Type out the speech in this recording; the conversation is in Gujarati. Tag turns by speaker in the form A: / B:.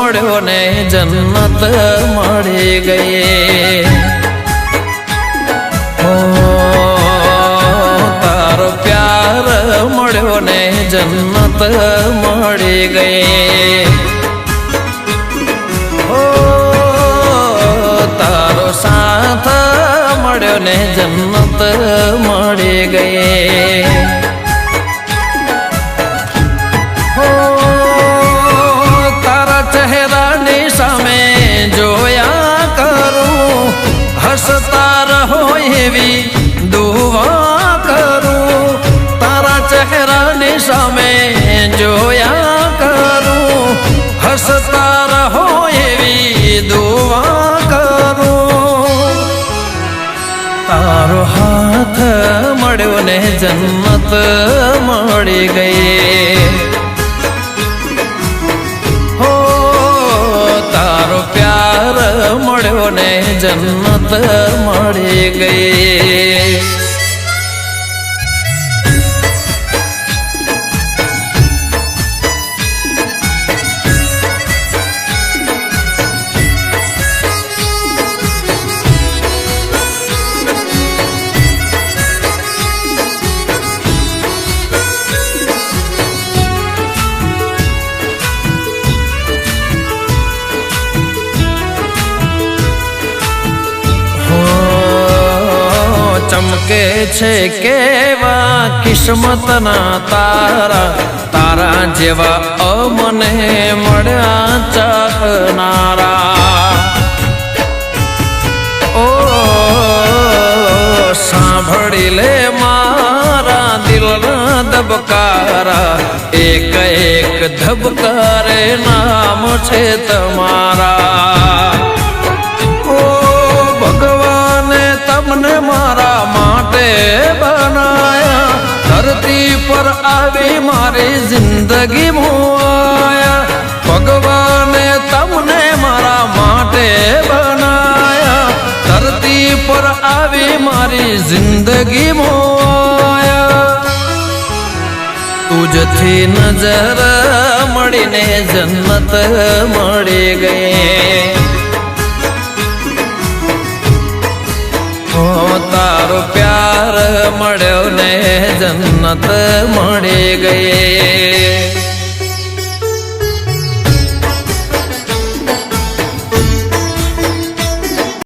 A: મળ્યો ને જન્નત મળી ગઈ તારો પ્યાર મળ્યો ને જન્નત મળી ગઈ તારો સાથ મળ્યો ને જન્નત મળી ગઈ તારા ચહેરાની સામે જોયા કરું હસતા રહો એવી દુઆ કરું તારા ચહેરાની સામે જોયા કરું હસતા રહો એવી દુઆ કરું તારો હાથ મળ્યો ને જન્નત મળી ગઈ હો તારો પ્યાર મળ્યો ને જન્નત મળી ગઈ ચમકે છે કેવા કિસ્મતના તારા તારા જેવા અમને મળ્યા ચાહનારા ઓ સાંભળી લે મારા દિલના ધબકારા એક એક ધબકારે નામ છે તમારા તમને મારા માટે બનાયા ધરતી પર આવી મારી જિંદગી મુઆયા ભગવાને તમને મારા માટે બનાયા ધરતી પર આવી મારી જિંદગી મુઆયા તુજથી નજર મળીને જન્નત મળી ગઈ તારો પ્યાર મળ્યો ને જન્નત મળી ગઈ